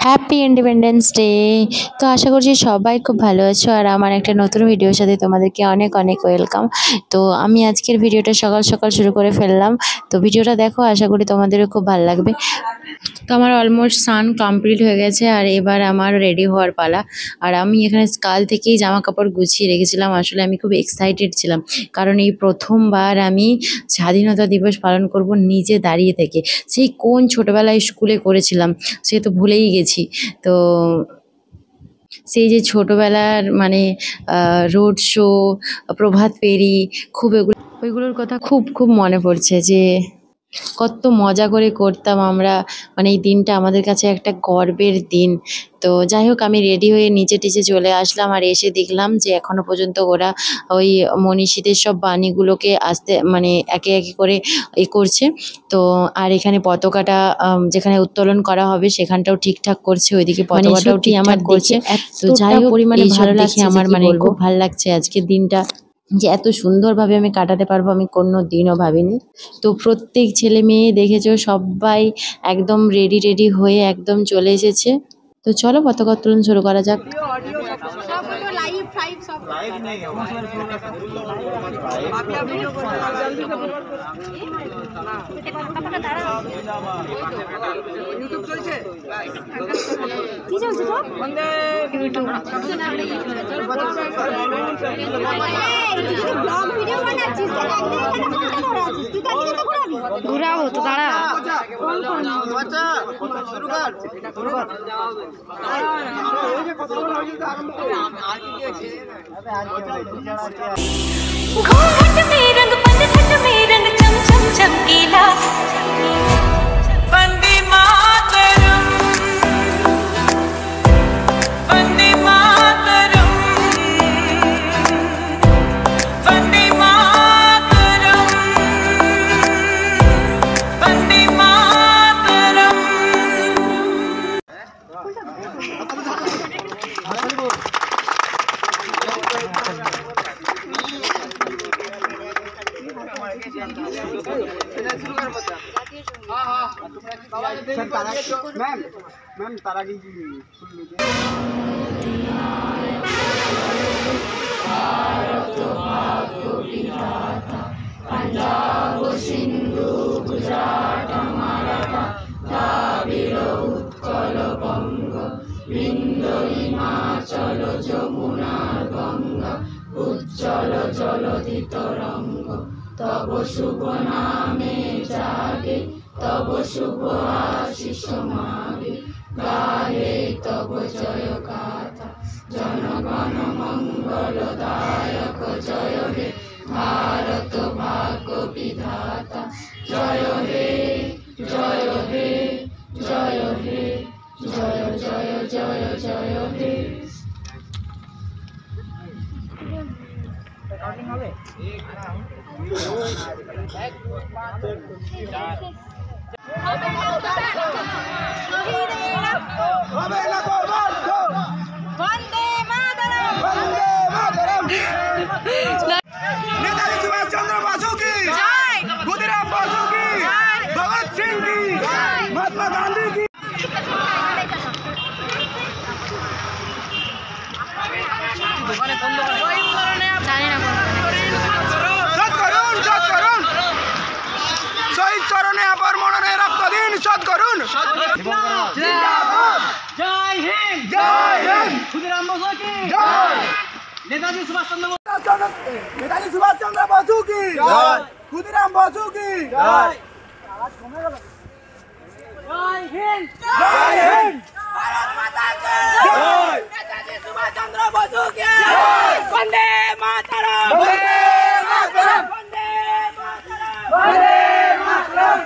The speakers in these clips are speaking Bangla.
Happy independence day. তো আশা করছি সবাই খুব ভালো আছো আর আমার একটা নতুন ভিডিওর সাথে তোমাদেরকে অনেক অনেক ওয়েলকাম। তো আমি আজকের ভিডিওটা সকাল সকাল শুরু করে ফেললাম। তো ভিডিওটা দেখো, আশা করি তোমাদেরও খুব ভালো লাগবে। তো আমার অলমোস্ট স্নান কমপ্লিট হয়ে গেছে আর এবার আমার রেডি হওয়ার পালা। আর আমি এখানে কাল থেকেই জামা কাপড় গুছিয়ে রেখেছিলাম। আসলে আমি খুব এক্সাইটেড ছিলাম, কারণ এই প্রথমবার আমি স্বাধীনতা দিবস পালন করব নিজে দাঁড়িয়ে থেকে। সেই কোন ছোটবেলায় স্কুলে করেছিলাম সে তো ভুলেই গেছি। তো সেই যে ছোটবেলার মানে রোড শো, প্রভাত ফেরি, খুব ওইগুলোর কথা খুব খুব মনে পড়ছে যে কত মজা করে করতাম আমরা। মানে এই দিনটা আমাদের কাছে একটা গর্বের দিন। তো যাই হোক, আমি রেডি হয়ে নিচে টিচে চলে আসলাম আর এসে দেখলাম যে এখনো পর্যন্ত ওরা ওই মনীষীদের সব বাণীগুলোকে আস্তে মানে একে একে করে করছে। তো আর এখানে পতাকাটা যেখানে উত্তোলন করা হবে সেখানটাও ঠিকঠাক করছে, ওইদিকে পতাকাটাও ঠিকঠাক করছে। তো যাই হোক, পরিমাণে ভালো লাগছে আমার, মানে খুব ভালো লাগছে আজকের দিনটা যে এত সুন্দরভাবে আমি কাটাতে পারবো আমি কোনো দিনও ভাবিনি। তো প্রত্যেক ছেলে মেয়ে দেখেছো সবাই একদম রেডি হয়ে একদম চলে এসেছে। তো চলো পতাকা উত্তোলন শুরু করা যাক। ঘুরাবো তো দাঁড়া। घूंघट में रंग पतझट में रंग चम चम चमकीला वंदे मातरम वंदे मातरम वंदे मातरम वंदे मातरम। मैम तारा की पंजाब सिंधु गुजरात मराठा द्राविड़ उत्कल बंग विंध्य हिमाचल यमुना गंगा उज्जवल जलधि तरंग तब शुभ नामे जागे तब शुभ आशीष मागे गाहे तब जय गाथा जनगण मंगलदायक जय हे भारत भाग्य विधाता जय हे जय हे जय हे जय जय जय जय हे। वंदे मातरम। नेताजी सुभाष चंद्र बोस की जय, खुदीराम बोस की जय, भगत सिंह की जय, महात्मा गांधी की। শহীদ চরণে আবার মরণে রক্ত দিন সৎ করুন। জয় হিন্দ জয় হিন্দ, খুদিরাম बोस की জয়, नेताजी सुभाष चंद्र बोस की जय, खुदीराम बोस की जय। जय हिंद जय हिंद, भारत माता की जय, नेताजी सुभाष चंद्र बोस की जय, Vande Mataram Vande Mataram Vande Mataram Vande Mataram.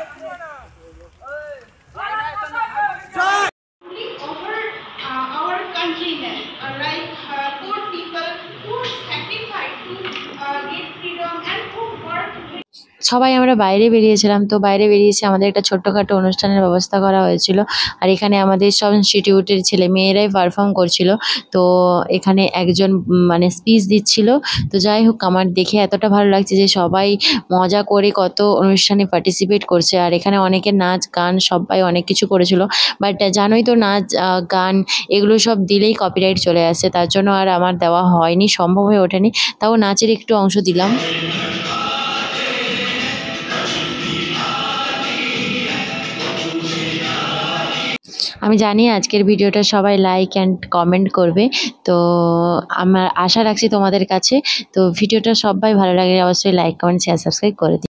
Our countrymen, like poor people who sacrifice to get freedom and who work. সবাই আমরা বাইরে বেরিয়েছিলাম। তো বাইরে বেরিয়েছে আমাদের একটা ছোট্টখাটো অনুষ্ঠানের ব্যবস্থা করা হয়েছিল। আর এখানে আমাদের সব ইনস্টিটিউটের ছেলে মেয়েরাই পারফর্ম করছিল। তো এখানে একজন মানে স্পিচ দিচ্ছিল। তো যাই হোক, আমার দেখে এতটা ভালো লাগছে যে সবাই মজা করে কত অনুষ্ঠানে পার্টিসিপেট করছে। আর এখানে অনেকে নাচ গান সবাই অনেক কিছু করেছিল। বাট জানোই তো নাচ গান এগুলো সব দিলেই কপিরাইট চলে আসে, তার জন্য আর আমার দেওয়া হয়নি, সম্ভব হয়ে ওঠেনি। তাও নাচের একটু অংশ দিলাম। আমি জানি আজকের ভিডিওটা সবাই লাইক অ্যান্ড কমেন্ট করবে। তো আমার আশা রাখছি তোমাদের কাছে। তো ভিডিওটা সবাই ভালো লাগলে অবশ্যই লাইক কমেন্ট শেয়ার সাবস্ক্রাইব করে দিই।